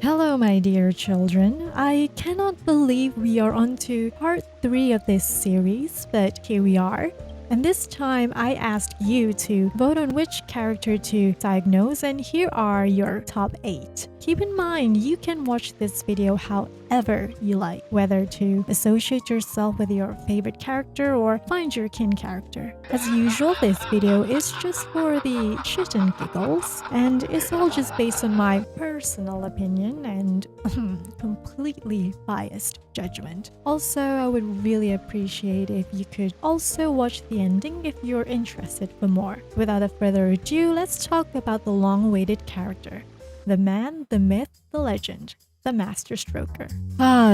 Hello, my dear children. I cannot believe we are on to part 3 of this series, but here we are. And this time I asked you to vote on which character to diagnose, and here are your top 8. Keep in mind, you can watch this video however you like, whether to associate yourself with your favorite character or find your kin character. As usual, this video is just for the shit and giggles, and it's all just based on my personal opinion and completely biased judgment. Also, I would really appreciate if you could also watch the ending if you're interested for more. Without further ado, let's talk about the long-awaited character. The man, the myth, the legend, the master stroker.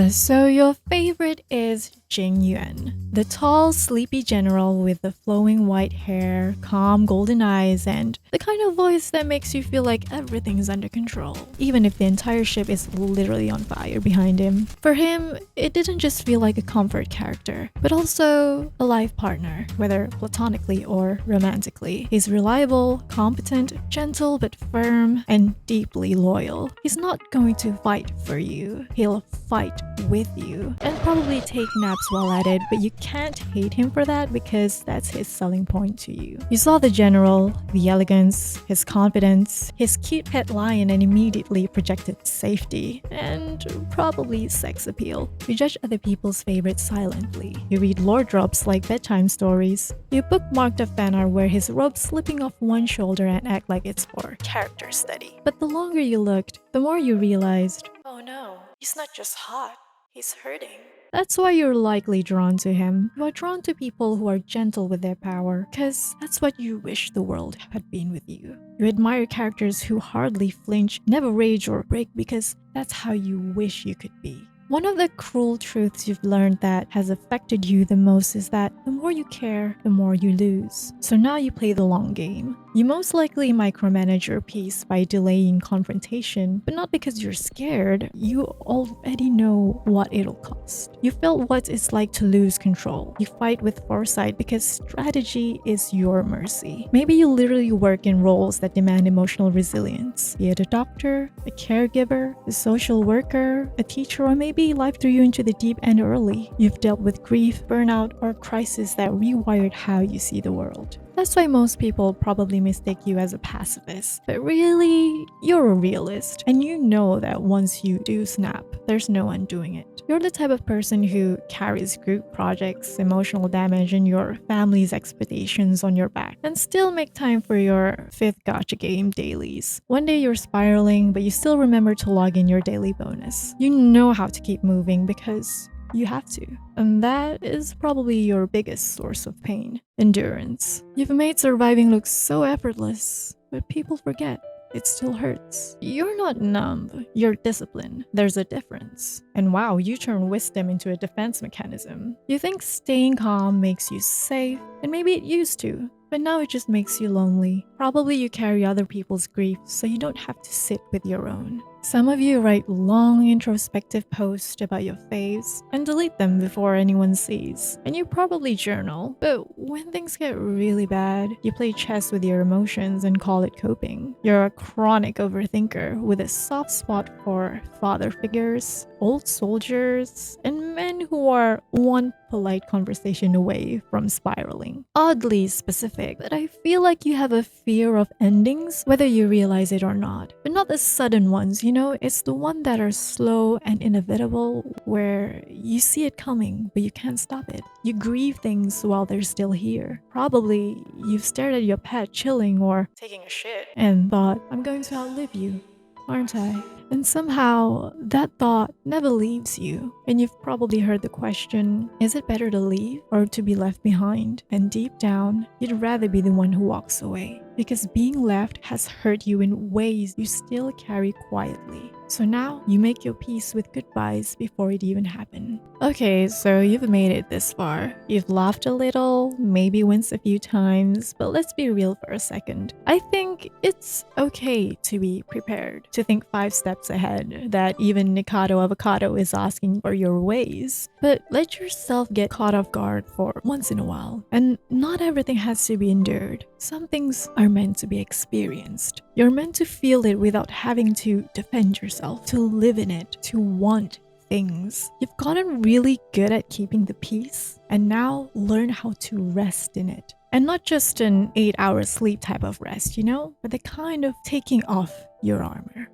So your favorite is Jingyuan, the tall, sleepy general with the flowing white hair, calm golden eyes, and the kind of voice that makes you feel like everything's under control, even if the entire ship is literally on fire behind him. For him, it didn't just feel like a comfort character, but also a life partner, whether platonically or romantically. He's reliable, competent, gentle but firm, and deeply loyal. He's not going to fight for you. He'll fight with you, and probably take naps while at it, but you can't hate him for that because that's his selling point to you. You saw the general, the elegance, his confidence, his cute pet lion, and immediately projected safety, and probably sex appeal. You judge other people's favorites silently. You read lore drops like bedtime stories. You bookmarked a fan art where his robe's slipping off one shoulder and act like it's for character study. But the longer you looked, the more you realized, oh no, he's not just hot, he's hurting. That's why you're likely drawn to him. You are drawn to people who are gentle with their power, because that's what you wish the world had been with you. You admire characters who hardly flinch, never rage or break, because that's how you wish you could be. One of the cruel truths you've learned that has affected you the most is that the more you care, the more you lose. So now you play the long game. You most likely micromanage your peace by delaying confrontation, but not because you're scared. You already know what it'll cost. You felt what it's like to lose control. You fight with foresight because strategy is your mercy. Maybe you literally work in roles that demand emotional resilience, be it a doctor, a caregiver, a social worker, a teacher, or maybe life threw you into the deep end early. You've dealt with grief, burnout, or crisis that rewired how you see the world. That's why most people probably mistake you as a pacifist. But really, you're a realist. And you know that once you do snap, there's no undoing it. You're the type of person who carries group projects, emotional damage, and your family's expectations on your back, and still make time for your 5th gacha game dailies. One day you're spiraling, but you still remember to log in your daily bonus. You know how to keep moving because you have to. And that is probably your biggest source of pain. Endurance. You've made surviving look so effortless, but people forget. It still hurts. You're not numb, you're disciplined. There's a difference. And wow, you turn wisdom into a defense mechanism. You think staying calm makes you safe, and maybe it used to, but now it just makes you lonely. Probably you carry other people's grief, so you don't have to sit with your own. Some of you write long introspective posts about your faves and delete them before anyone sees. And you probably journal, but when things get really bad, you play chess with your emotions and call it coping. You're a chronic overthinker with a soft spot for father figures, old soldiers, and men who are one polite conversation away from spiraling. Oddly specific, but I feel like you have a fear of endings, whether you realize it or not. But not the sudden ones, you know, it's the ones that are slow and inevitable, where you see it coming, but you can't stop it. You grieve things while they're still here. Probably you've stared at your pet chilling or taking a shit and thought, I'm going to outlive you, aren't I? And somehow, that thought never leaves you. And you've probably heard the question, is it better to leave or to be left behind? And deep down, you'd rather be the one who walks away. Because being left has hurt you in ways you still carry quietly. So now, you make your peace with goodbyes before it even happened. Okay, so you've made it this far. You've laughed a little, maybe winced a few times, but let's be real for a second. I think it's okay to be prepared, to think 5 steps ahead, that even Nikado Avocado is asking for your ways. But let yourself get caught off guard for once in a while. And not everything has to be endured. Some things are meant to be experienced. You're meant to feel it without having to defend yourself. yourself, to live in it, to want things. You've gotten really good at keeping the peace, and now learn how to rest in it. And not just an 8-hour sleep type of rest, but the kind of taking off your armor.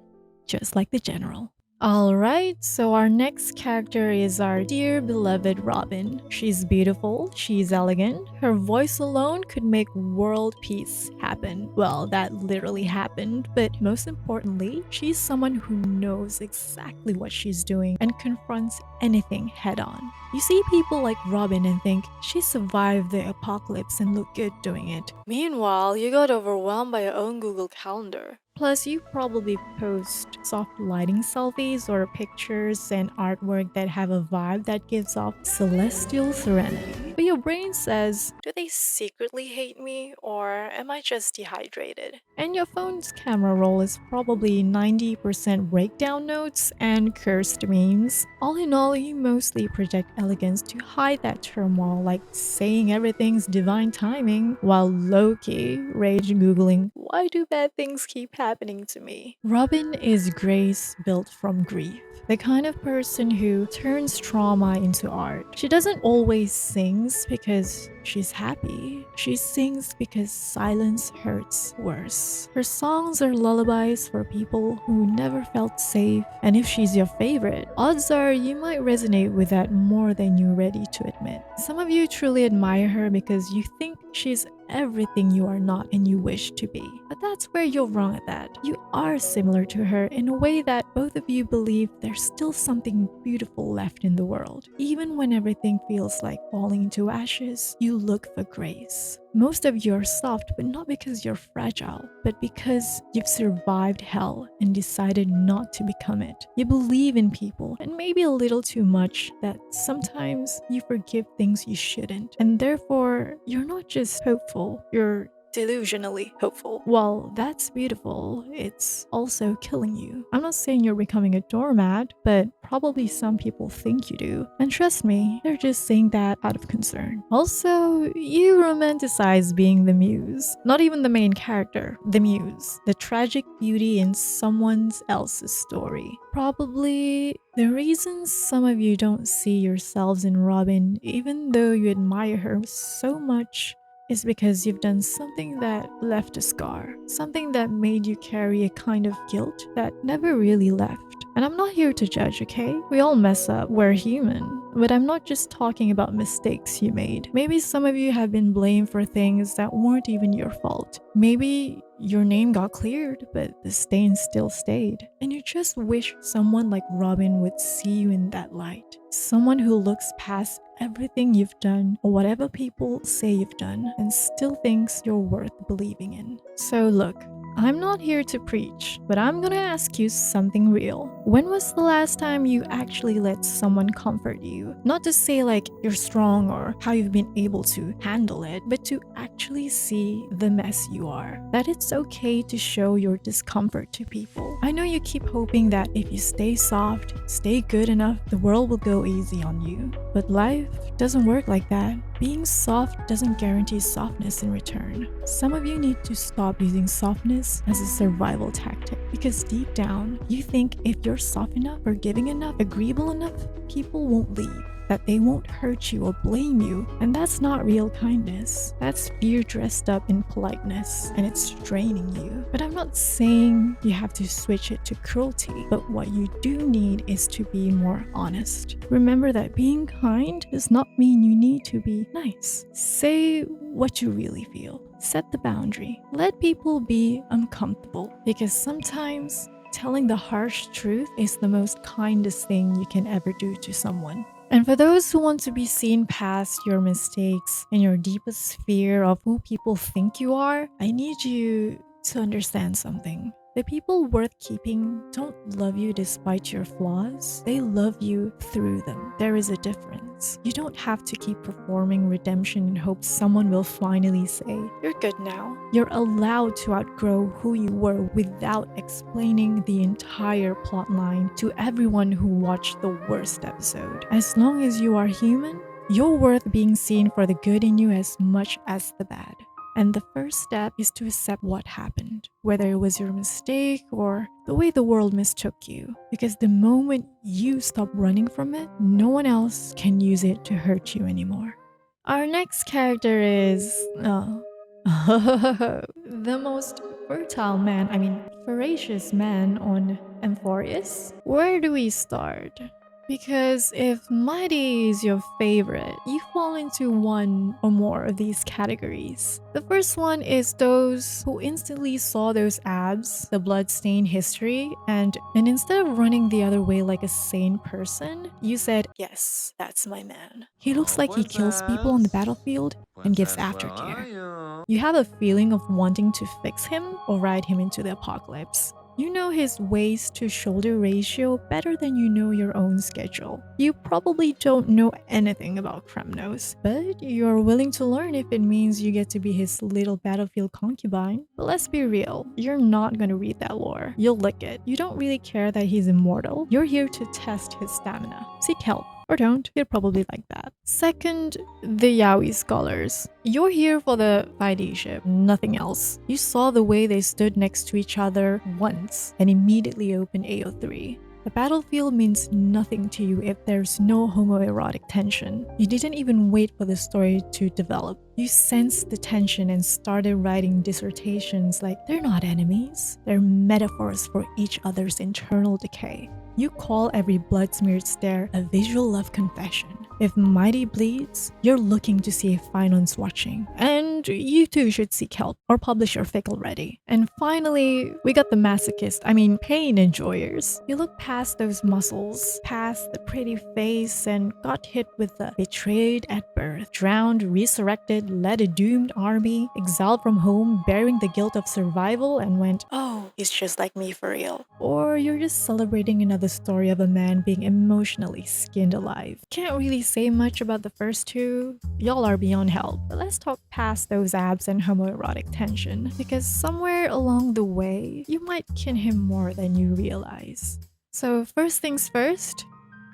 Just like the general. Alright, so our next character is our dear beloved Robin. She's beautiful, she's elegant, her voice alone could make world peace happen. Well, that literally happened, but most importantly, she's someone who knows exactly what she's doing and confronts anything head on. You see people like Robin and think, she survived the apocalypse and looked good doing it. Meanwhile, you got overwhelmed by your own Google Calendar. Plus, you probably post soft lighting selfies or pictures and artwork that have a vibe that gives off celestial serenity. But your brain says, do they secretly hate me or am I just dehydrated? And your phone's camera roll is probably 90% breakdown notes and cursed memes. All in all, you mostly project elegance to hide that turmoil, like saying everything's divine timing, while low-key rage googling, why do bad things keep happening to me? Robin is grace built from grief. The kind of person who turns trauma into art. She doesn't always sings because she's happy. She sings because silence hurts worse. Her songs are lullabies for people who never felt safe. And if she's your favorite, odds are you might resonate with that more than you're ready to admit. Some of you truly admire her because you think she's everything you are not and you wish to be. But that's where you're wrong at that. You are similar to her in a way that both of you believe there's still something beautiful left in the world. Even when everything feels like falling into ashes, you look for grace. Most of you are soft, but not because you're fragile, but because you've survived hell and decided not to become it. You believe in people, and maybe a little too much that sometimes you forgive things you shouldn't. And therefore, you're not just hopeful, you're delusionally hopeful. Well, that's beautiful. It's also killing you. I'm not saying you're becoming a doormat, but probably some people think you do. And trust me, they're just saying that out of concern. Also, you romanticize being the muse. Not even the main character, the muse. The tragic beauty in someone else's story. Probably the reason some of you don't see yourselves in Robin, even though you admire her so much, is because you've done something that left a scar. Something that made you carry a kind of guilt that never really left. And I'm not here to judge, okay? We all mess up, we're human. But I'm not just talking about mistakes you made. Maybe some of you have been blamed for things that weren't even your fault. Maybe your name got cleared, but the stain still stayed. And you just wish someone like Robin would see you in that light. Someone who looks past everything you've done or whatever people say you've done and still thinks you're worth believing in. So look, I'm not here to preach, but I'm gonna ask you something real. When was the last time you actually let someone comfort you? Not to say like you're strong or how you've been able to handle it, but to actually see the mess you are. That it's okay to show your discomfort to people. I know you keep hoping that if you stay soft, stay good enough, the world will go easy on you. But life doesn't work like that. Being soft doesn't guarantee softness in return. Some of you need to stop using softness as a survival tactic because deep down, you think if you're soft enough, forgiving enough, agreeable enough, people won't leave. That they won't hurt you or blame you, and that's not real kindness. That's fear dressed up in politeness, and it's draining you. But I'm not saying you have to switch it to cruelty, but what you do need is to be more honest. Remember that being kind does not mean you need to be nice. Say what you really feel. Set the boundary. Let people be uncomfortable, because sometimes telling the harsh truth is the most kindest thing you can ever do to someone. And for those who want to be seen past your mistakes and your deepest fear of who people think you are, I need you to understand something. The people worth keeping don't love you despite your flaws. They love you through them. There is a difference. You don't have to keep performing redemption in hopes someone will finally say, "You're good now." You're allowed to outgrow who you were without explaining the entire plotline to everyone who watched the worst episode. As long as you are human, you're worth being seen for the good in you as much as the bad. And the first step is to accept what happened, whether it was your mistake or the way the world mistook you. Because the moment you stop running from it, no one else can use it to hurt you anymore. Our next character is the most ferocious man on Amphorius. Where do we start? Because if Mydei is your favorite, you fall into one or more of these categories. The first one is those who instantly saw those abs, the bloodstained history, and instead of running the other way like a sane person, you said, yes, that's my man. He looks like he kills people on the battlefield and gives aftercare. You have a feeling of wanting to fix him or ride him into the apocalypse. You know his waist to shoulder ratio better than you know your own schedule. You probably don't know anything about Kremnos, but you're willing to learn if it means you get to be his little battlefield concubine. But let's be real, you're not gonna read that lore. You'll lick it. You don't really care that he's immortal. You're here to test his stamina. Seek help. Or don't, he'll probably like that. Second, the Yaoi scholars. You're here for the Vaidiship, nothing else. You saw the way they stood next to each other once and immediately opened AO3. The battlefield means nothing to you if there's no homoerotic tension. You didn't even wait for the story to develop. You sensed the tension and started writing dissertations like they're not enemies, they're metaphors for each other's internal decay. You call every blood-smeared stare a visual love confession. If Mydei bleeds, you're looking to see if Finon's watching. And you too should seek help or publish your fic already. And finally, we got the pain enjoyers. You look past those muscles, past the pretty face, and got hit with the betrayed at birth, drowned, resurrected, led a doomed army, exiled from home, bearing the guilt of survival, and went, oh, he's just like me for real. Or you're just celebrating another story of a man being emotionally skinned alive. Can't really say much about the first two. Y'all are beyond help. But let's talk past those abs and homoerotic tension, because somewhere along the way, you might kin him more than you realize. So first things first,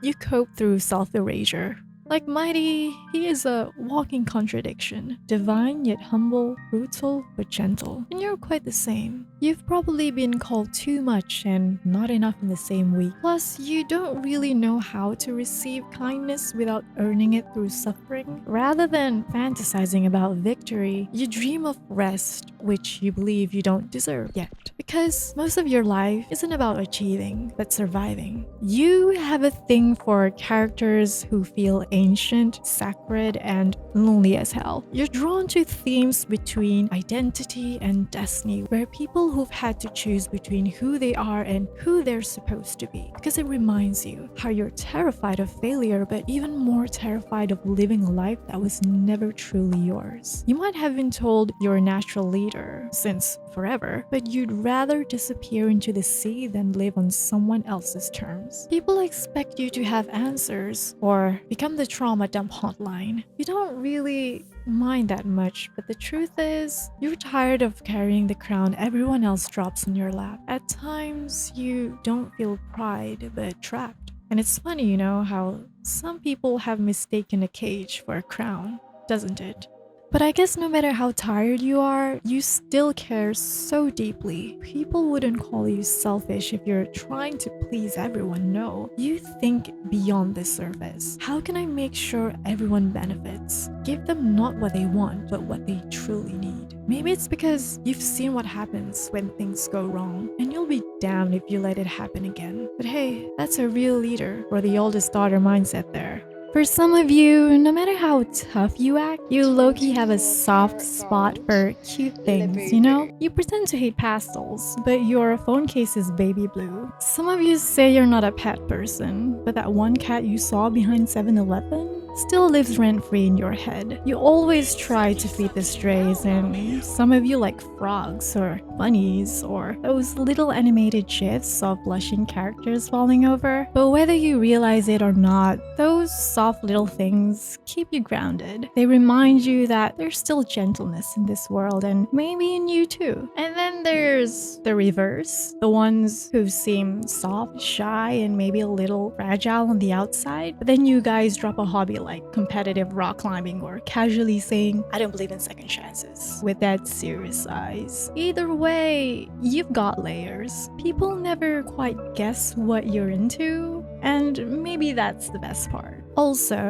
you cope through self-erasure. Like Mydei, he is a walking contradiction. Divine yet humble, brutal but gentle. And you're quite the same. You've probably been called too much and not enough in the same week. Plus, you don't really know how to receive kindness without earning it through suffering. Rather than fantasizing about victory, you dream of rest, which you believe you don't deserve yet. Because most of your life isn't about achieving, but surviving. You have a thing for characters who feel ancient, sacred, and lonely as hell. You're drawn to themes between identity and destiny, where people who've had to choose between who they are and who they're supposed to be. Because it reminds you how you're terrified of failure, but even more terrified of living a life that was never truly yours. You might have been told you're a natural leader since forever, but you'd rather disappear into the sea than live on someone else's terms. People expect you to have answers or become the trauma dump hotline. You don't really mind that much, but the truth is, you're tired of carrying the crown everyone else drops in your lap. At times, you don't feel pride, but trapped. And it's funny, you know, how some people have mistaken a cage for a crown, doesn't it? But I guess no matter how tired you are, you still care so deeply. People wouldn't call you selfish if you're trying to please everyone, no. You think beyond the surface. How can I make sure everyone benefits? Give them not what they want, but what they truly need. Maybe it's because you've seen what happens when things go wrong, and you'll be damned if you let it happen again. But hey, that's a real leader, or the oldest daughter mindset there. For some of you, no matter how tough you act, you low-key have a soft spot for cute things, you know? You pretend to hate pastels, but your phone case is baby blue. Some of you say you're not a pet person, but that one cat you saw behind 7-Eleven still lives rent-free in your head. You always try to feed the strays, and some of you like frogs or bunnies or those little animated gifs of blushing characters falling over. But whether you realize it or not, those soft little things keep you grounded. They remind you that there's still gentleness in this world, and maybe in you too. And then there's the reverse, the ones who seem soft, shy, and maybe a little fragile on the outside, but then you guys drop a hobby like competitive rock climbing or casually saying, I don't believe in second chances, with that serious eyes. Either way, you've got layers. People never quite guess what you're into, and maybe that's the best part. Also,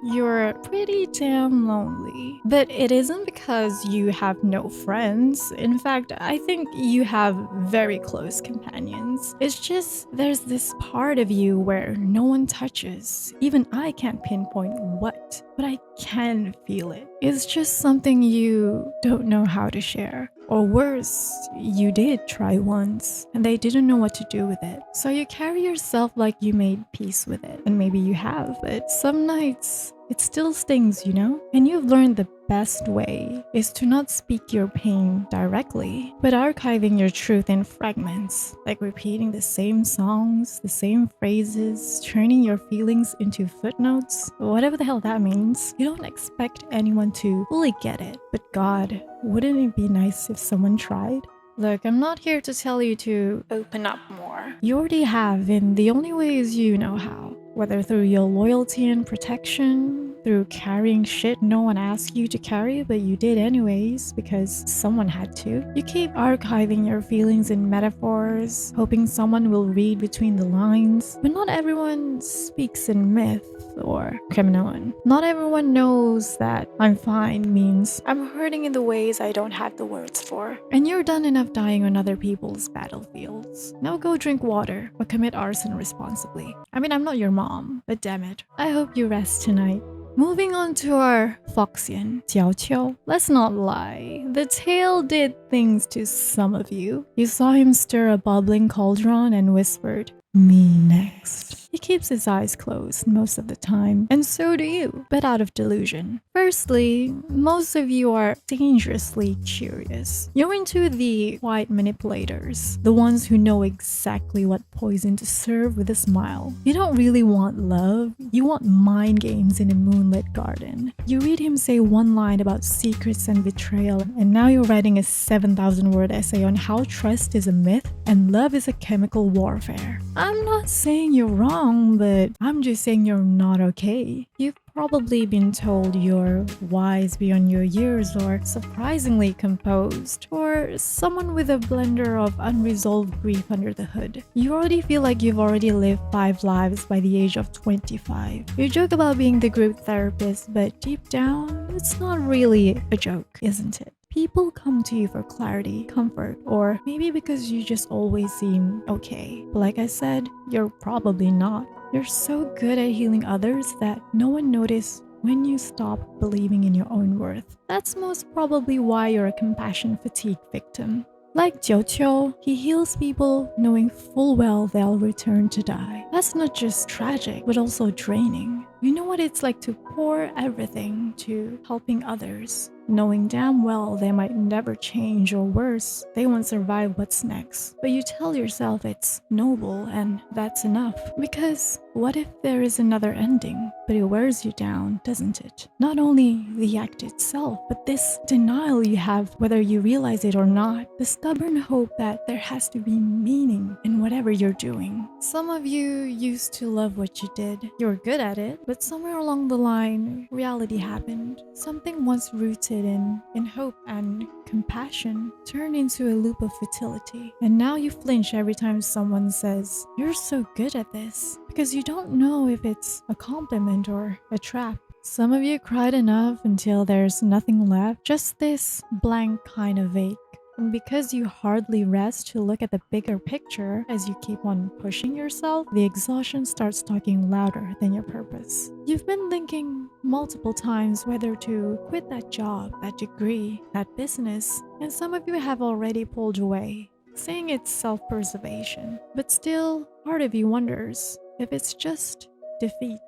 you're pretty damn lonely. But it isn't because you have no friends. In fact, I think you have very close companions. It's just there's this part of you where no one touches. Even I can't pinpoint what, but I can feel it. It's just something you don't know how to share. Or worse, you did try once and they didn't know what to do with it. So you carry yourself like you made peace with it. And maybe you have, but some nights it still stings, you know? And you've learned the best way is to not speak your pain directly, but archiving your truth in fragments, like repeating the same songs, the same phrases, turning your feelings into footnotes, whatever the hell that means. You don't expect anyone to fully get it, but God, wouldn't it be nice if someone tried? Look, I'm not here to tell you to open up more. You already have in the only ways you know how. Whether through your loyalty and protection, through carrying shit no one asked you to carry but you did anyways because someone had to. You keep archiving your feelings in metaphors, hoping someone will read between the lines. But not everyone speaks in myth or Kremnoan. Not everyone knows that I'm fine means I'm hurting in the ways I don't have the words for. And you're done enough dying on other people's battlefields. Now go drink water or commit arson responsibly. I mean, I'm not your mom, but damn it. I hope you rest tonight. Moving on to our Foxian, Jiaoqiu. Let's not lie, the tale did things to some of you. You saw him stir a bubbling cauldron and whispered, "Me next." He keeps his eyes closed most of the time, and so do you, but out of delusion. Firstly, most of you are dangerously curious. You're into the quiet manipulators, the ones who know exactly what poison to serve with a smile. You don't really want love, you want mind games in a moonlit garden. You read him say one line about secrets and betrayal, and now you're writing a 7,000-word essay on how trust is a myth and love is a chemical warfare. I'm not saying you're wrong, but I'm just saying you're not okay. You've probably been told you're wise beyond your years or surprisingly composed or someone with a blender of unresolved grief under the hood. You already feel like you've already lived 5 lives by the age of 25. You joke about being the group therapist, but deep down, it's not really a joke, isn't it? People come to you for clarity, comfort, or maybe because you just always seem okay. But like I said, you're probably not. You're so good at healing others that no one noticed when you stop believing in your own worth. That's most probably why you're a compassion fatigue victim. Like Jiaoqiu, he heals people knowing full well they'll return to die. That's not just tragic, but also draining. You know what it's like to pour everything to helping others, knowing damn well they might never change, or worse, they won't survive what's next. But you tell yourself it's noble and that's enough. Because what if there is another ending? But it wears you down, doesn't it? Not only the act itself, but this denial you have, whether you realize it or not. The stubborn hope that there has to be meaning in whatever you're doing. Some of you used to love what you did. You were good at it, but somewhere along the line, reality happened. Something once rooted in hope and compassion turned into a loop of futility. And now you flinch every time someone says, "You're so good at this," because you don't know if it's a compliment or a trap. Some of you cried enough until there's nothing left, just this blank kind of ache. And because you hardly rest to look at the bigger picture as you keep on pushing yourself, the exhaustion starts talking louder than your purpose. You've been thinking multiple times whether to quit that job, that degree, that business, and some of you have already pulled away, saying it's self-preservation. But still, part of you wonders if it's just defeat.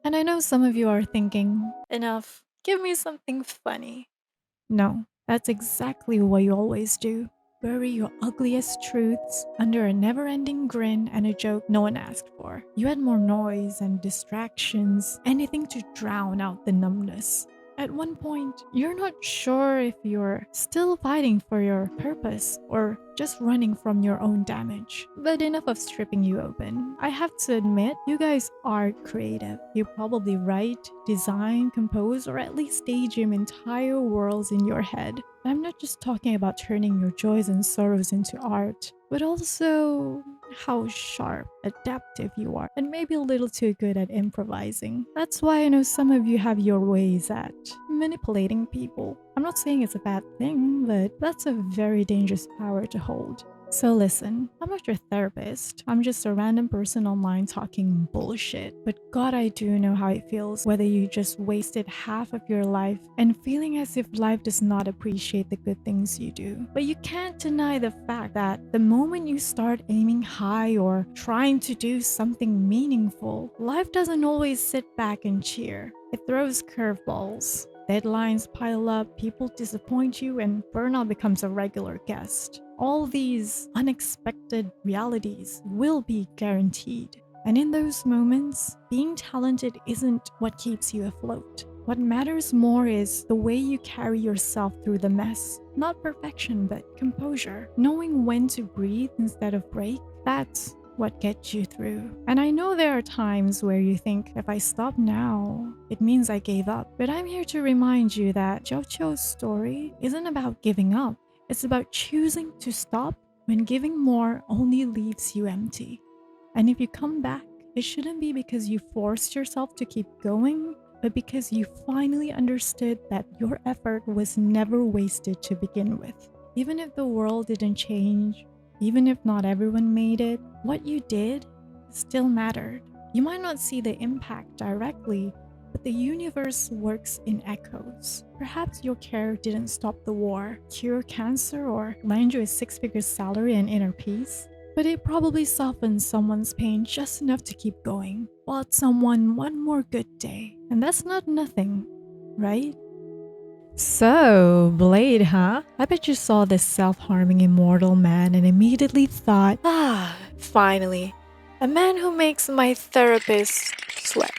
And I know some of you are thinking, enough, give me something funny. No. That's exactly what you always do. Bury your ugliest truths under a never-ending grin and a joke no one asked for. You add more noise and distractions, anything to drown out the numbness. At one point, you're not sure if you're still fighting for your purpose or just running from your own damage. But enough of stripping you open. I have to admit, you guys are creative. You probably write, design, compose, or at least daydream entire worlds in your head. I'm not just talking about turning your joys and sorrows into art, but also how sharp, adaptive you are, and maybe a little too good at improvising. That's why I know some of you have your ways at manipulating people. I'm not saying it's a bad thing, but that's a very dangerous power to hold. So listen, I'm not your therapist. I'm just a random person online talking bullshit. But God, I do know how it feels whether you just wasted half of your life and feeling as if life does not appreciate the good things you do. But you can't deny the fact that the moment you start aiming high or trying to do something meaningful, life doesn't always sit back and cheer. It throws curveballs. Deadlines pile up, people disappoint you, and burnout becomes a regular guest. All these unexpected realities will be guaranteed. And in those moments, being talented isn't what keeps you afloat. What matters more is the way you carry yourself through the mess. Not perfection, but composure. Knowing when to breathe instead of break, that's what gets you through. And I know there are times where you think, if I stop now, it means I gave up. But I'm here to remind you that Jiaoqiu's story isn't about giving up. It's about choosing to stop when giving more only leaves you empty. And if you come back, it shouldn't be because you forced yourself to keep going, but because you finally understood that your effort was never wasted to begin with. Even if the world didn't change, even if not everyone made it, what you did still mattered. You might not see the impact directly, but the universe works in echoes. Perhaps your care didn't stop the war, cure cancer, or land you a six-figure salary and inner peace, but it probably softened someone's pain just enough to keep going, bought someone one more good day. And that's not nothing, right? So, Blade, huh? I bet you saw this self-harming immortal man and immediately thought, finally, a man who makes my therapist sweat.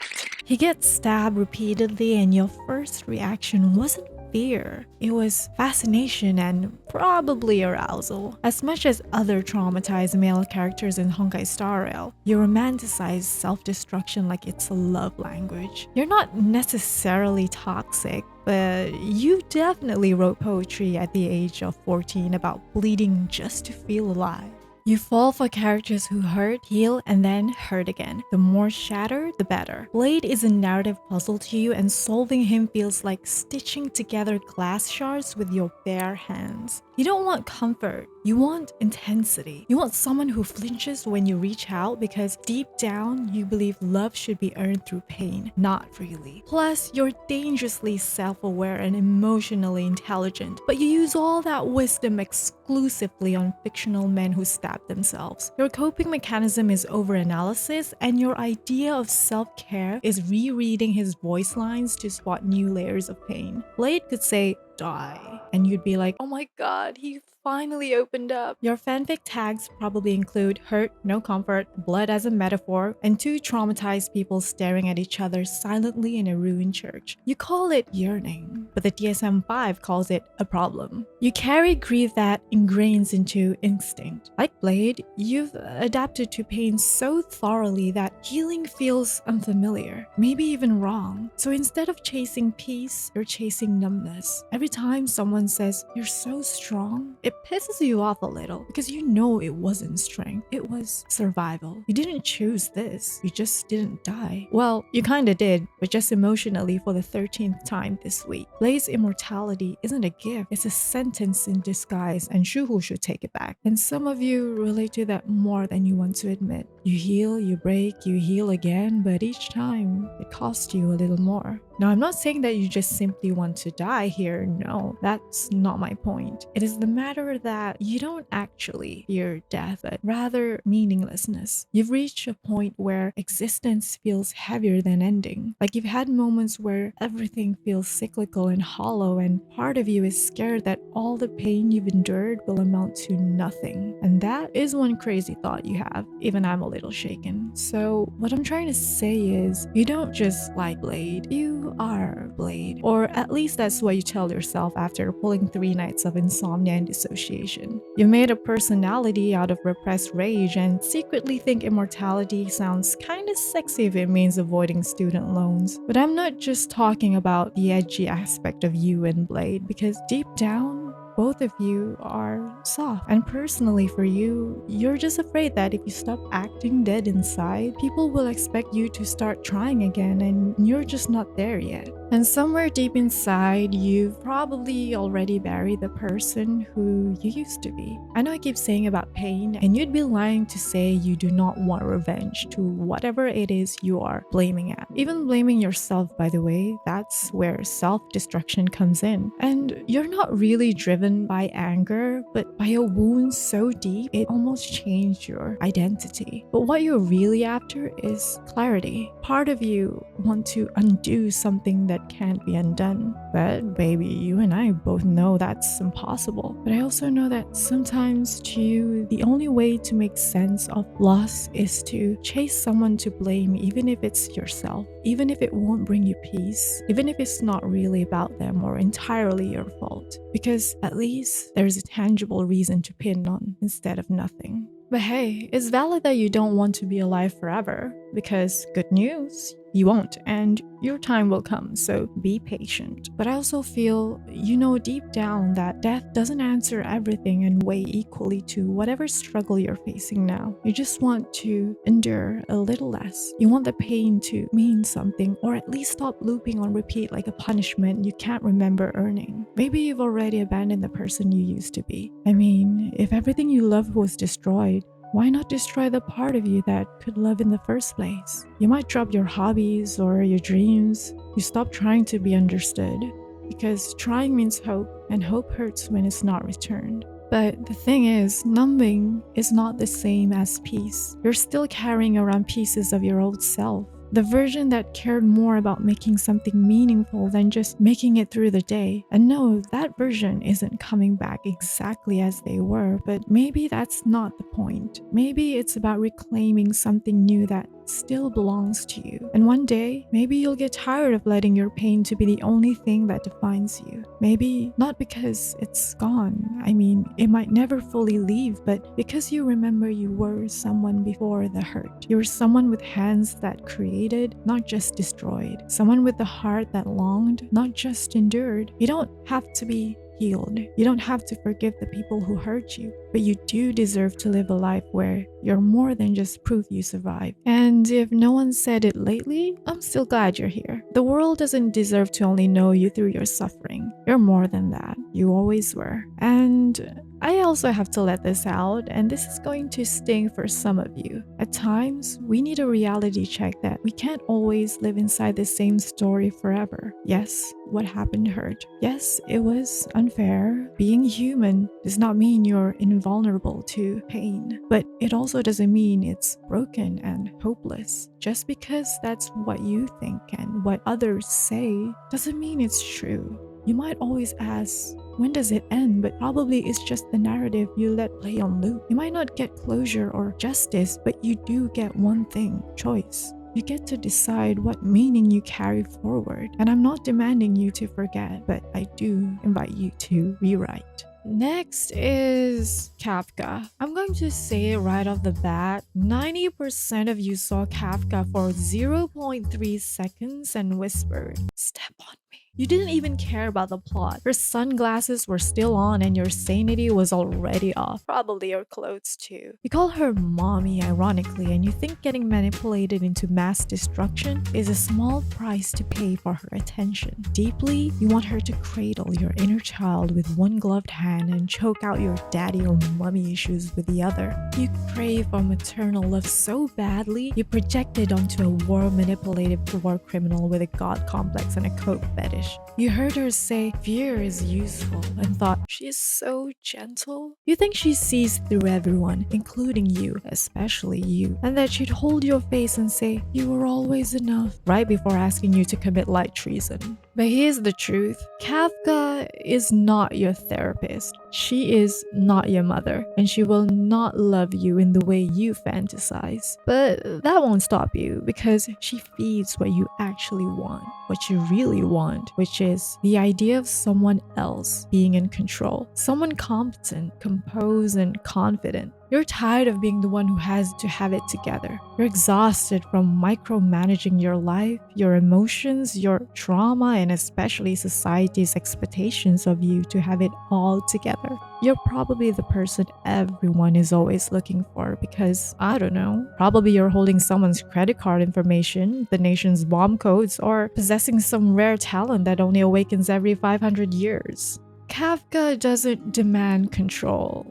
He gets stabbed repeatedly and your first reaction wasn't fear. It was fascination and probably arousal. As much as other traumatized male characters in Honkai Star Rail, you romanticize self-destruction like it's a love language. You're not necessarily toxic, but you definitely wrote poetry at the age of 14 about bleeding just to feel alive. You fall for characters who hurt, heal, and then hurt again. The more shattered, the better. Blade is a narrative puzzle to you, and solving him feels like stitching together glass shards with your bare hands. You don't want comfort, you want intensity. You want someone who flinches when you reach out because deep down, you believe love should be earned through pain, not freely. Plus, you're dangerously self-aware and emotionally intelligent, but you use all that wisdom exclusively on fictional men who stab themselves. Your coping mechanism is overanalysis, and your idea of self-care is rereading his voice lines to spot new layers of pain. Blade could say, "Die," and you'd be like, oh my god, he finally opened up. Your fanfic tags probably include hurt, no comfort, blood as a metaphor, and two traumatized people staring at each other silently in a ruined church. You call it yearning, but the DSM-5 calls it a problem. You carry grief that ingrains into instinct. Like Blade, you've adapted to pain so thoroughly that healing feels unfamiliar, maybe even wrong. So instead of chasing peace, you're chasing numbness. Every time someone says, "You're so strong," it pisses you off a little because you know it wasn't strength, it was survival. You didn't choose this, you just didn't die. Well, you kinda did, but just emotionally for the 13th time this week. Blade's immortality isn't a gift, it's a sentence in disguise, and Shuhu should take it back. And some of you relate to that more than you want to admit. You heal, you break, you heal again, but each time it costs you a little more. Now, I'm not saying that you just simply want to die here. No, that's not my point. It is the matter that you don't actually fear death, but rather meaninglessness. You've reached a point where existence feels heavier than ending. Like you've had moments where everything feels cyclical and hollow, and part of you is scared that all the pain you've endured will amount to nothing. And that is one crazy thought you have. Even I'm a little shaken. So what I'm trying to say is, you don't just like Blade, you are Blade. Or at least that's what you tell yourself after pulling 3 nights of insomnia and dissociation. You made a personality out of repressed rage and secretly think immortality sounds kinda sexy if it means avoiding student loans. But I'm not just talking about the edgy aspect of you and Blade, because deep down, both of you are soft. And personally for you, you're just afraid that if you stop acting dead inside, people will expect you to start trying again and you're just not there yet. And somewhere deep inside, you've probably already buried the person who you used to be. I know I keep saying about pain, and you'd be lying to say you do not want revenge to whatever it is you are blaming at. Even blaming yourself, by the way, that's where self-destruction comes in. And you're not really driven by anger, but by a wound so deep, it almost changed your identity. But what you're really after is clarity. Part of you want to undo something that can't be undone. But baby, you and I both know that's impossible. But I also know that sometimes to you, the only way to make sense of loss is to chase someone to blame, even if it's yourself, even if it won't bring you peace, even if it's not really about them or entirely your fault. Because at least there's a tangible reason to pin on instead of nothing. But hey, it's valid that you don't want to be alive forever, because good news, you won't, and your time will come, so be patient. But I also feel, you know deep down that death doesn't answer everything and weigh equally to whatever struggle you're facing now. You just want to endure a little less. You want the pain to mean something, or at least stop looping on repeat like a punishment you can't remember earning. Maybe you've already abandoned the person you used to be. I mean, if everything you loved was destroyed, why not destroy the part of you that could love in the first place? You might drop your hobbies or your dreams. You stop trying to be understood, because trying means hope, and hope hurts when it's not returned. But the thing is, numbing is not the same as peace. You're still carrying around pieces of your old self. The version that cared more about making something meaningful than just making it through the day. And no, that version isn't coming back exactly as they were, but maybe that's not the point. Maybe it's about reclaiming something new that still belongs to you. And one day, maybe you'll get tired of letting your pain to be the only thing that defines you. Maybe not because it's gone. I mean, it might never fully leave, but because you remember you were someone before the hurt. You were someone with hands that created, not just destroyed. Someone with a heart that longed, not just endured. You don't have to be healed. You don't have to forgive the people who hurt you, but you do deserve to live a life where you're more than just proof you survived. And if no one said it lately, I'm still glad you're here. The world doesn't deserve to only know you through your suffering. You're more than that. You always were. And I also have to let this out, and this is going to sting for some of you. At times, we need a reality check that we can't always live inside the same story forever. Yes, what happened hurt. Yes, it was unfair. Being human does not mean you're invulnerable to pain, but it also doesn't mean it's broken and hopeless. Just because that's what you think and what others say doesn't mean it's true. You might always ask, when does it end? But probably it's just the narrative you let play on loop. You might not get closure or justice, but you do get one thing: choice. You get to decide what meaning you carry forward. And I'm not demanding you to forget, but I do invite you to rewrite. Next is Kafka. I'm going to say it right off the bat, 90% of you saw Kafka for 0.3 seconds and whispered, "Step on me." You didn't even care about the plot. Her sunglasses were still on and your sanity was already off. Probably your clothes too. You call her mommy ironically, and you think getting manipulated into mass destruction is a small price to pay for her attention. Deeply, you want her to cradle your inner child with one gloved hand and choke out your daddy or mommy issues with the other. You crave for maternal love so badly, you project it onto a war manipulative war criminal with a god complex and a coke fetish. foolish. You heard her say fear is useful and thought she is so gentle. You think she sees through everyone, including you, especially you, and that she'd hold your face and say you were always enough right before asking you to commit light treason. But here's the truth. Kafka is not your therapist. She is not your mother, and she will not love you in the way you fantasize. But that won't stop you, because she feeds what you actually want, what you really want, which is the idea of someone else being in control. Someone competent, composed, and confident. You're tired of being the one who has to have it together. You're exhausted from micromanaging your life, your emotions, your trauma, and especially society's expectations of you to have it all together. You're probably the person everyone is always looking for because, I don't know, probably you're holding someone's credit card information, the nation's bomb codes, or possessing some rare talent that only awakens every 500 years. Kafka doesn't demand control.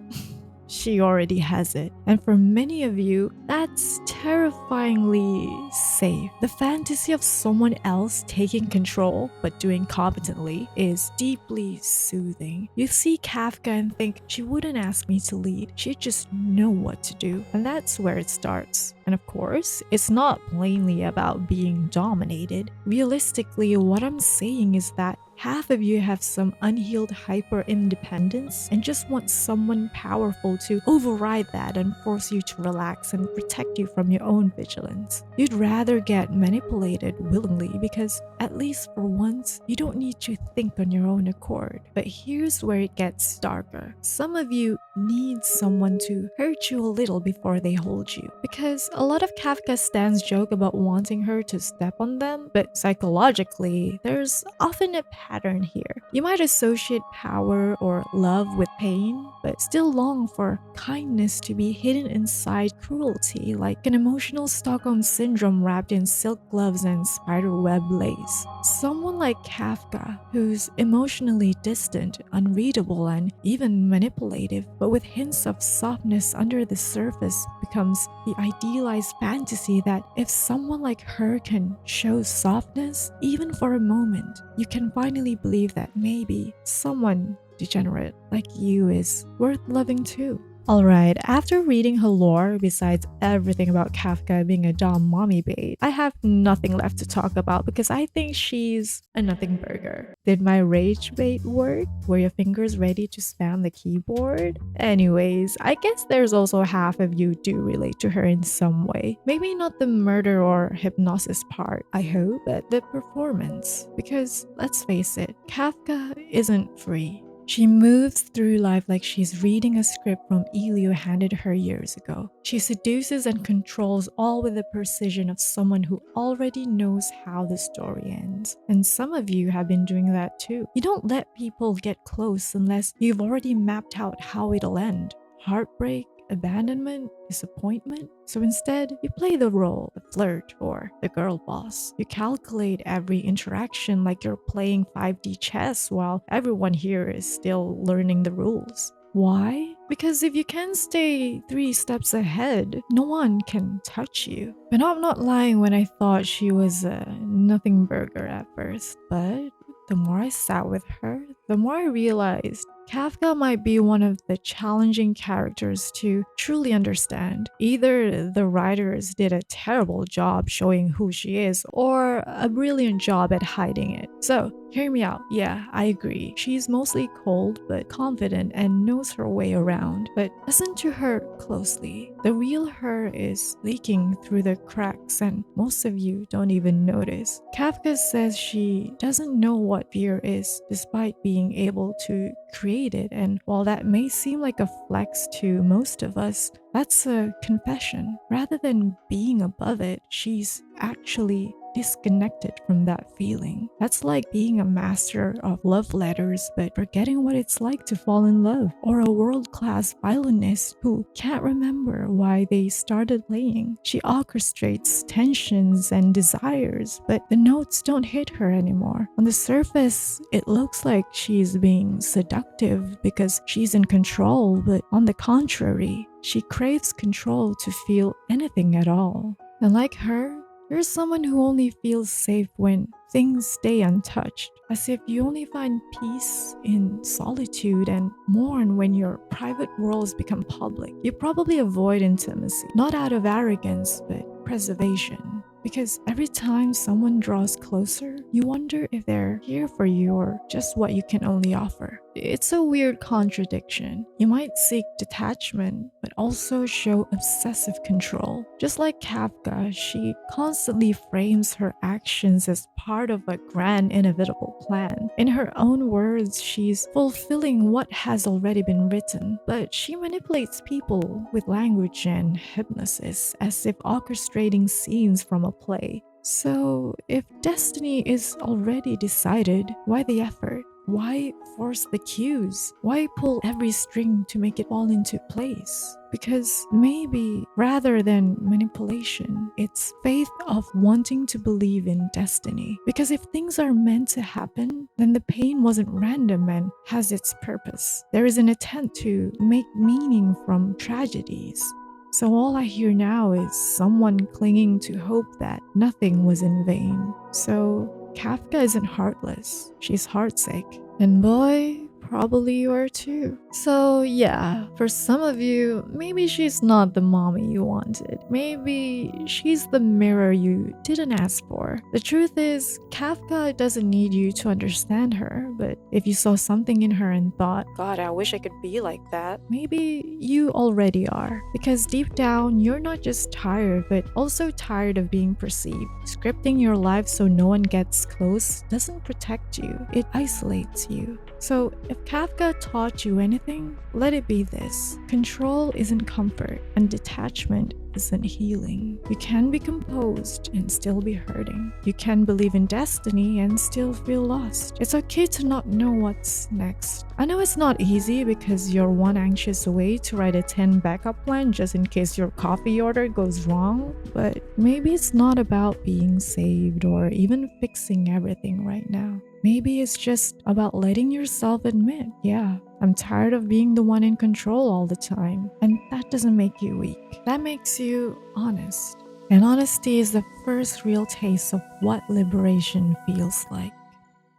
She already has it. And for many of you, that's terrifyingly safe. The fantasy of someone else taking control, but doing competently, is deeply soothing. You see Kafka and think, she wouldn't ask me to lead, she'd just know what to do. And that's where it starts. And of course, it's not plainly about being dominated. Realistically, what I'm saying is that half of you have some unhealed hyper-independence and just want someone powerful to override that and force you to relax and protect you from your own vigilance. You'd rather get manipulated willingly because, at least for once, you don't need to think on your own accord. But here's where it gets darker. Some of you need someone to hurt you a little before they hold you. Because a lot of Kafka stans joke about wanting her to step on them, but psychologically, there's often a pattern here. You might associate power or love with pain, but still long for kindness to be hidden inside cruelty, like an emotional Stockholm syndrome wrapped in silk gloves and spiderweb lace. Someone like Kafka, who's emotionally distant, unreadable, and even manipulative, but with hints of softness under the surface, becomes the idealized fantasy that if someone like her can show softness, even for a moment, you can finally believe that maybe someone degenerate like you is worth loving too. Alright, after reading her lore, besides everything about Kafka being a dumb mommy bait, I have nothing left to talk about because I think she's a nothing burger. Did my rage bait work? Were your fingers ready to spam the keyboard? Anyways, I guess there's also half of you do relate to her in some way. Maybe not the murder or hypnosis part, I hope, but the performance. Because, let's face it, Kafka isn't free. She moves through life like she's reading a script from Elio handed her years ago. She seduces and controls all with the precision of someone who already knows how the story ends. And some of you have been doing that too. You don't let people get close unless you've already mapped out how it'll end. Heartbreak, abandonment, disappointment. So instead, you play the role, the flirt, or the girl boss. You calculate every interaction like you're playing 5D chess while everyone here is still learning the rules. Why? Because if you can stay 3 steps ahead, no one can touch you. But I'm not lying when I thought she was a nothing burger at first, but the more I sat with her, the more I realized Kafka might be one of the challenging characters to truly understand. Either the writers did a terrible job showing who she is, or a brilliant job at hiding it. So, hear me out. Yeah, I agree. She's mostly cold but confident and knows her way around. But listen to her closely. The real her is leaking through the cracks and most of you don't even notice. Kafka says she doesn't know what fear is despite being able to create it, and while that may seem like a flex to most of us, that's a confession. Rather than being above it, she's actually disconnected from that feeling. That's like being a master of love letters but forgetting what it's like to fall in love, or a world-class violinist who can't remember why they started playing. She orchestrates tensions and desires, but the notes don't hit her anymore. On the surface, it looks like she's being seductive because she's in control, but on the contrary, she craves control to feel anything at all. And like her, you're someone who only feels safe when things stay untouched. as if you only find peace in solitude and mourn when your private worlds become public. You probably avoid intimacy, not out of arrogance, but preservation. Because every time someone draws closer, you wonder if they're here for you or just what you can only offer. It's a weird contradiction. You might seek detachment, but also show obsessive control. Just like Kafka, she constantly frames her actions as part of a grand, inevitable plan. In her own words, she's fulfilling what has already been written, but she manipulates people with language and hypnosis as if orchestrating scenes from a play. So, if destiny is already decided, why the effort? Why force the cues? Why pull every string to make it fall into place? Because maybe, rather than manipulation, it's faith of wanting to believe in destiny. Because if things are meant to happen, then the pain wasn't random and has its purpose. There is an attempt to make meaning from tragedies. So all I hear now is someone clinging to hope that nothing was in vain. So Kafka isn't heartless, she's heartsick. And boy, probably you are too. So yeah, for some of you, maybe she's not the mommy you wanted. Maybe she's the mirror you didn't ask for. The truth is, Kafka doesn't need you to understand her, but if you saw something in her and thought, God, I wish I could be like that, maybe you already are. Because deep down, you're not just tired, but also tired of being perceived. Scripting your life so no one gets close doesn't protect you, it isolates you. So if Kafka taught you anything, let it be this. Control isn't comfort, and detachment isn't healing. You can be composed and still be hurting. You can believe in destiny and still feel lost. It's okay to not know what's next. I know it's not easy because you're one anxious away to write a 10 backup plan just in case your coffee order goes wrong, but maybe it's not about being saved or even fixing everything right now. Maybe it's just about letting yourself admit, yeah, I'm tired of being the one in control all the time. And that doesn't make you weak. That makes you honest. And honesty is the first real taste of what liberation feels like.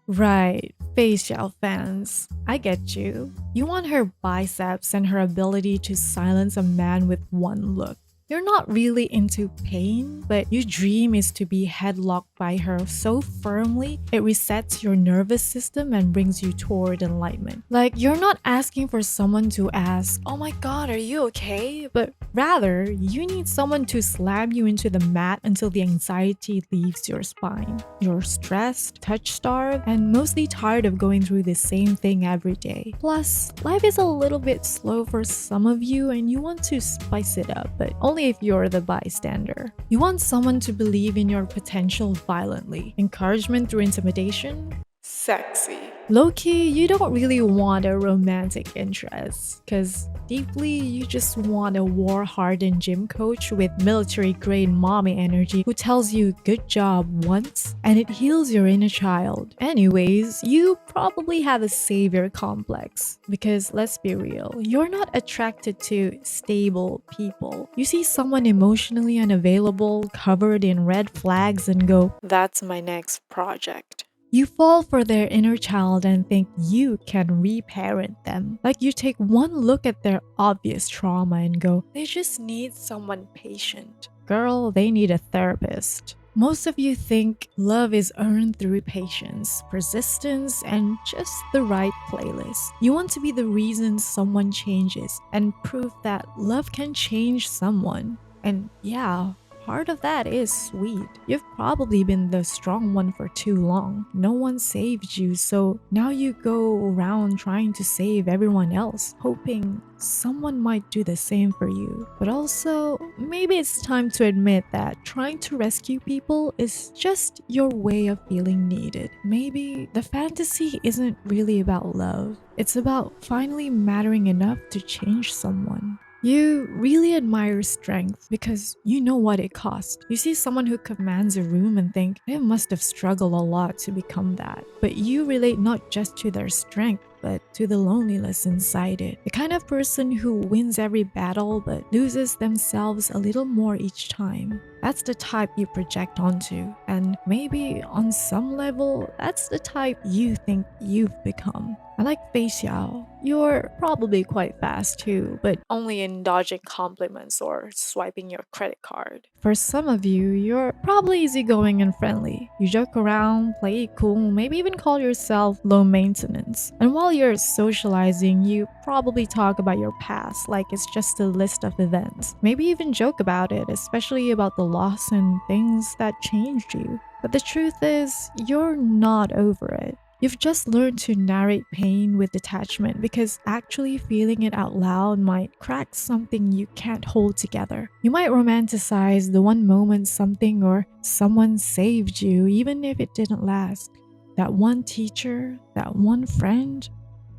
Right, Feixiao fans, I get you. You want her biceps and her ability to silence a man with one look. You're not really into pain, but your dream is to be headlocked by her so firmly it resets your nervous system and brings you toward enlightenment. Like, you're not asking for someone to ask, oh my god, are you okay? But rather, you need someone to slam you into the mat until the anxiety leaves your spine. You're stressed, touch-starved, and mostly tired of going through the same thing every day. Plus, life is a little bit slow for some of you and you want to spice it up, but only if you're the bystander. You want someone to believe in your potential violently. Encouragement through intimidation? Sexy. Low-key, you don't really want a romantic interest, because deeply you just want a war-hardened gym coach with military-grade mommy energy who tells you good job once and it heals your inner child. Anyways, you probably have a savior complex, because let's be real, you're not attracted to stable people. You see someone emotionally unavailable, covered in red flags and go, that's my next project. You fall for their inner child and think you can reparent them. Like you take one look at their obvious trauma and go, they just need someone patient. Girl, they need a therapist. Most of you think love is earned through patience, persistence, and just the right playlist. You want to be the reason someone changes and prove that love can change someone. And yeah, part of that is sweet. You've probably been the strong one for too long. No one saved you, so now you go around trying to save everyone else, hoping someone might do the same for you. But also, maybe it's time to admit that trying to rescue people is just your way of feeling needed. Maybe the fantasy isn't really about love. It's about finally mattering enough to change someone. You really admire strength because you know what it cost. You see someone who commands a room and think they must have struggled a lot to become that. But you relate not just to their strength, but to the loneliness inside it. The kind of person who wins every battle but loses themselves a little more each time. That's the type you project onto, and maybe on some level, that's the type you think you've become. I like Feixiao. You're probably quite fast too, but only in dodging compliments or swiping your credit card. For some of you, you're probably easygoing and friendly. You joke around, play it cool, maybe even call yourself low maintenance. And while you're socializing, you probably talk about your past like it's just a list of events. Maybe even joke about it, especially about the loss and things that changed you. But the truth is, you're not over it. You've just learned to narrate pain with detachment because actually feeling it out loud might crack something you can't hold together. You might romanticize the one moment something or someone saved you, even if it didn't last. That one teacher, that one friend.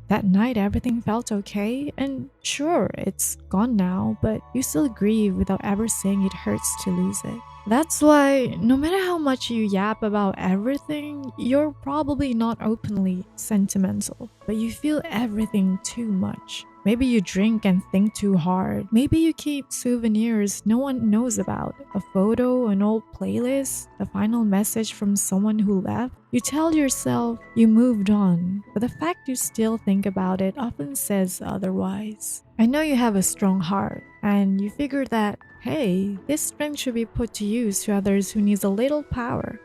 That night everything felt okay, and sure, it's gone now, but you still grieve without ever saying it hurts to lose it. That's why, no matter how much you yap about everything, you're probably not openly sentimental, but you feel everything too much. Maybe you drink and think too hard. Maybe you keep souvenirs no one knows about. A photo, an old playlist, a final message from someone who left. You tell yourself you moved on, but the fact you still think about it often says otherwise. I know you have a strong heart, and you figure that, hey, this strength should be put to use to others who needs a little power.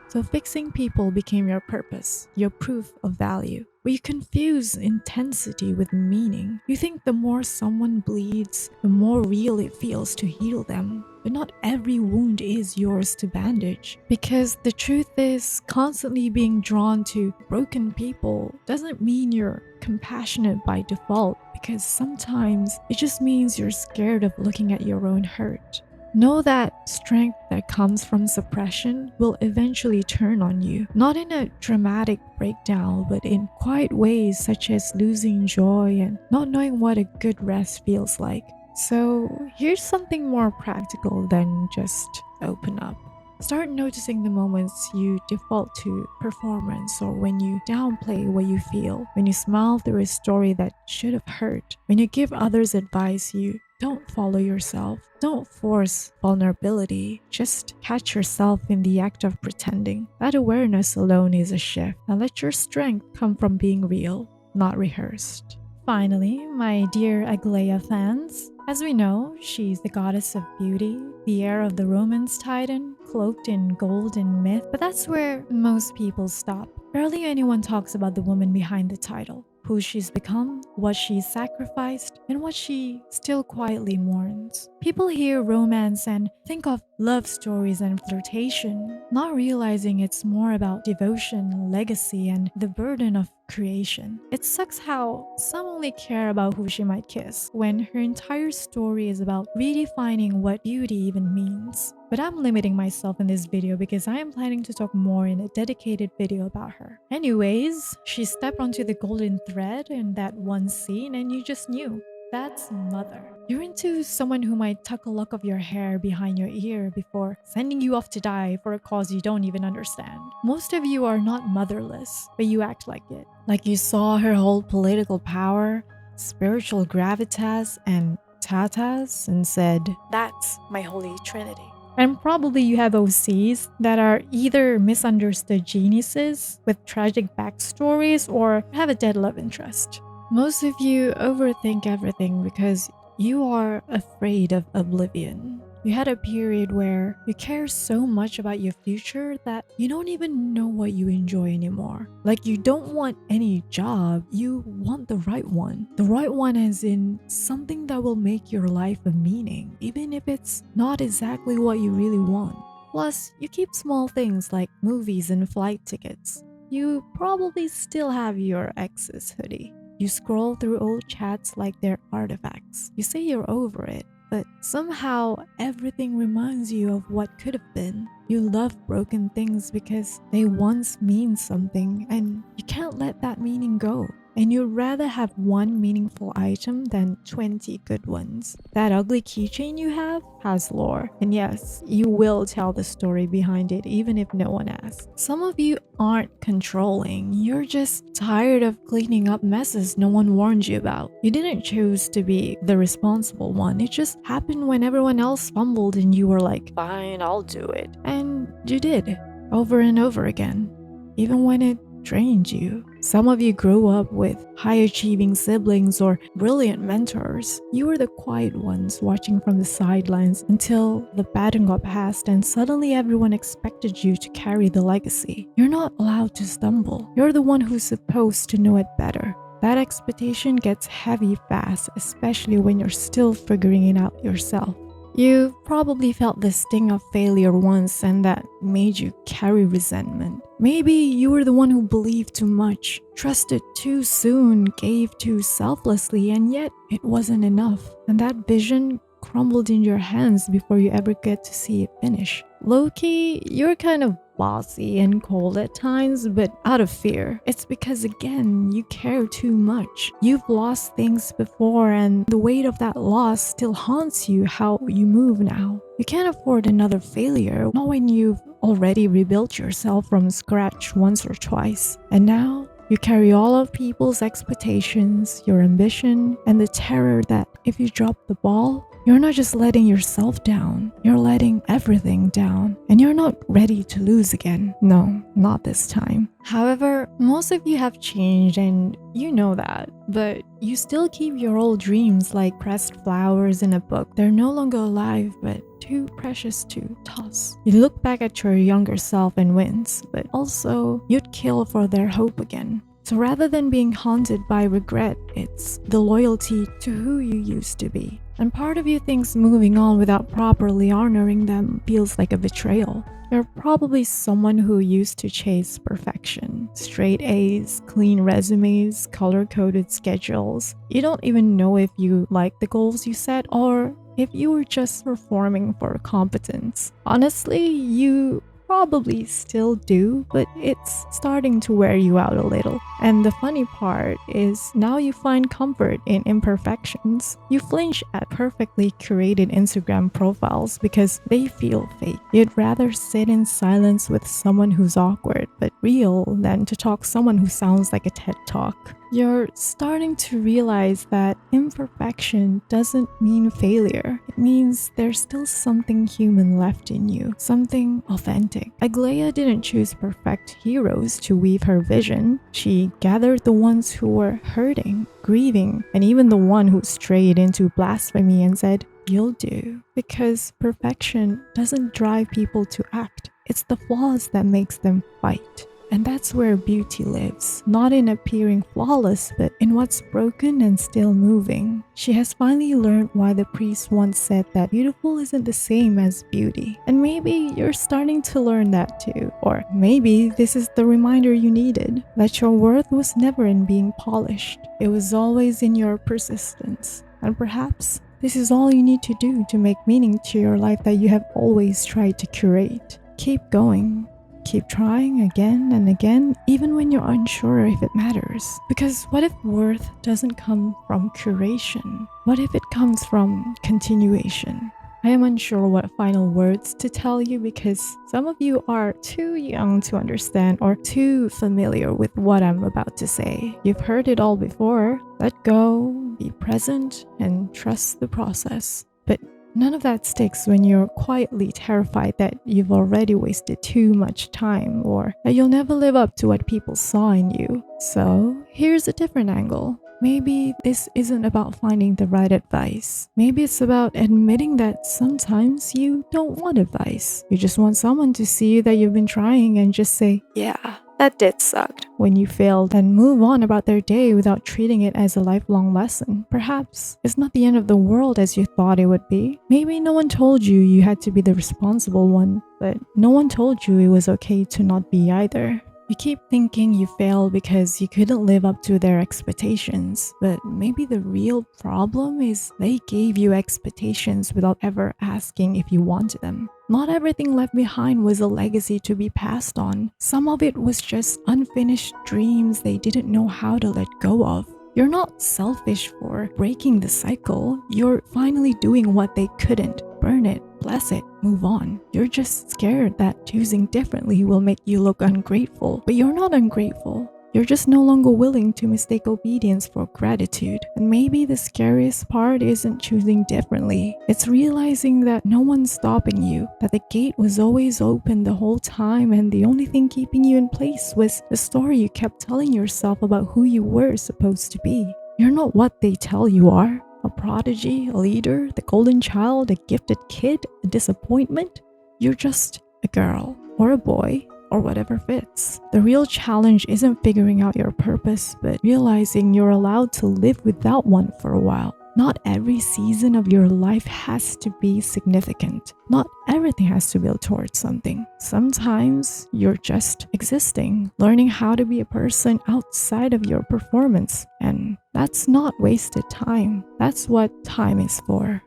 So fixing people became your purpose, your proof of value. But you confuse intensity with meaning. You think the more someone bleeds, the more real it feels to heal them. But not every wound is yours to bandage. Because the truth is, constantly being drawn to broken people doesn't mean you're compassionate by default, because sometimes it just means you're scared of looking at your own hurt. Know that strength that comes from suppression will eventually turn on you, not in a dramatic breakdown, but in quiet ways such as losing joy and not knowing what a good rest feels like. So here's something more practical than just open up. Start noticing the moments you default to performance, or when you downplay what you feel, when you smile through a story that should have hurt, when you give others advice you don't follow yourself. Don't force vulnerability. Just catch yourself in the act of pretending. That awareness alone is a shift. And let your strength come from being real, not rehearsed. Finally, my dear Aglaea fans, as we know, she's the goddess of beauty, the heir of the Romance titan, cloaked in gold and myth, but that's where most people stop. Barely anyone talks about the woman behind the title, who she's become, what she's sacrificed, and what she still quietly mourns. People hear romance and think of love stories and flirtation, not realizing it's more about devotion, legacy, and the burden of creation. It sucks how some only care about who she might kiss, when her entire story is about redefining what beauty even means. But I'm limiting myself in this video because I am planning to talk more in a dedicated video about her. Anyways, she stepped onto the golden thread in that one scene and you just knew. That's mother. You're into someone who might tuck a lock of your hair behind your ear before sending you off to die for a cause you don't even understand. Most of you are not motherless, but you act like it. Like you saw her hold political power, spiritual gravitas, and tatas and said, "That's my holy trinity." And probably you have OCs that are either misunderstood geniuses with tragic backstories or have a dead love interest. Most of you overthink everything because you are afraid of oblivion. You had a period where you care so much about your future that you don't even know what you enjoy anymore. Like you don't want any job, you want the right one. The right one as in something that will make your life a meaning, even if it's not exactly what you really want. Plus, you keep small things like movies and flight tickets. You probably still have your ex's hoodie. You scroll through old chats like they're artifacts. You say you're over it, but somehow everything reminds you of what could have been. You love broken things because they once mean something and you can't let that meaning go. and you'd rather have one meaningful item than 20 good ones. That ugly keychain you have has lore, and yes, you will tell the story behind it even if no one asks. Some of you aren't controlling, you're just tired of cleaning up messes no one warned you about. You didn't choose to be the responsible one, it just happened when everyone else fumbled and you were like, fine, I'll do it. And you did, over and over again, even when it drained you. Some of you grew up with high-achieving siblings or brilliant mentors. You were the quiet ones watching from the sidelines until the baton got passed and suddenly everyone expected you to carry the legacy. You're not allowed to stumble. You're the one who's supposed to know it better. That expectation gets heavy fast, especially when you're still figuring it out yourself. You probably felt the sting of failure once and that made you carry resentment. Maybe you were the one who believed too much, trusted too soon, gave too selflessly, and yet it wasn't enough. And that vision crumbled in your hands before you ever get to see it finish. Low-key, you're kind of bossy and cold at times, but out of fear. It's because, again, you care too much. You've lost things before, and the weight of that loss still haunts you how you move now. You can't afford another failure, not when you've already rebuilt yourself from scratch once or twice. And now, you carry all of people's expectations, your ambition, and the terror that if you drop the ball, you're not just letting yourself down, you're letting everything down, and you're not ready to lose again. No, not this time. However, most of you have changed and you know that, but you still keep your old dreams like pressed flowers in a book. They're no longer alive, but too precious to toss. You look back at your younger self and wince, but also you'd kill for their hope again. So rather than being haunted by regret, it's the loyalty to who you used to be. And part of you thinks moving on without properly honoring them feels like a betrayal. You're probably someone who used to chase perfection. Straight A's, clean resumes, color-coded schedules. You don't even know if you like the goals you set or if you were just performing for competence. Honestly, you probably still do, but it's starting to wear you out a little. And the funny part is now you find comfort in imperfections. You flinch at perfectly curated Instagram profiles because they feel fake. You'd rather sit in silence with someone who's awkward but real than to talk to someone who sounds like a TED Talk. You're starting to realize that imperfection doesn't mean failure. It means there's still something human left in you, something authentic. Aglaea didn't choose perfect heroes to weave her vision. She gathered the ones who were hurting, grieving, and even the one who strayed into blasphemy and said, "You'll do." Because perfection doesn't drive people to act. It's the flaws that makes them fight. And that's where beauty lives, not in appearing flawless, but in what's broken and still moving. She has finally learned why the priest once said that beautiful isn't the same as beauty. And maybe you're starting to learn that too. Or maybe this is the reminder you needed, that your worth was never in being polished. It was always in your persistence. And perhaps this is all you need to do to make meaning to your life that you have always tried to curate. Keep going. Keep trying again and again, even when you're unsure if it matters. Because what if worth doesn't come from curation? What if it comes from continuation? I am unsure what final words to tell you because some of you are too young to understand or too familiar with what I'm about to say. You've heard it all before. Let go, be present, and trust the process. But none of that sticks when you're quietly terrified that you've already wasted too much time or that you'll never live up to what people saw in you. So here's a different angle. Maybe this isn't about finding the right advice. Maybe it's about admitting that sometimes you don't want advice. You just want someone to see that you've been trying and just say, "Yeah, that did suck," when you failed, and move on about their day without treating it as a lifelong lesson. Perhaps it's not the end of the world as you thought it would be. Maybe no one told you you had to be the responsible one, but no one told you it was okay to not be either. You keep thinking you failed because you couldn't live up to their expectations, but maybe the real problem is they gave you expectations without ever asking if you wanted them. Not everything left behind was a legacy to be passed on. Some of it was just unfinished dreams they didn't know how to let go of. You're not selfish for breaking the cycle. You're finally doing what they couldn't. Burn it, bless it, move on. You're just scared that choosing differently will make you look ungrateful. But you're not ungrateful. You're just no longer willing to mistake obedience for gratitude. And maybe the scariest part isn't choosing differently. It's realizing that no one's stopping you, that the gate was always open the whole time, and the only thing keeping you in place was the story you kept telling yourself about who you were supposed to be. You're not what they tell you are. A prodigy, a leader, the golden child, a gifted kid, a disappointment. You're just a girl or a boy or whatever fits. The real challenge isn't figuring out your purpose, but realizing you're allowed to live without one for a while. Not every season of your life has to be significant. Not everything has to build towards something. Sometimes you're just existing, learning how to be a person outside of your performance. And that's not wasted time. That's what time is for.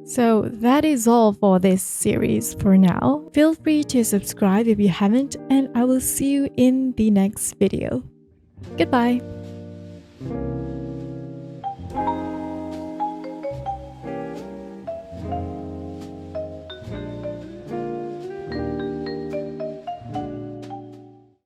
So that is all for this series for now. Feel free to subscribe if you haven't, and I will see you in the next video. Goodbye!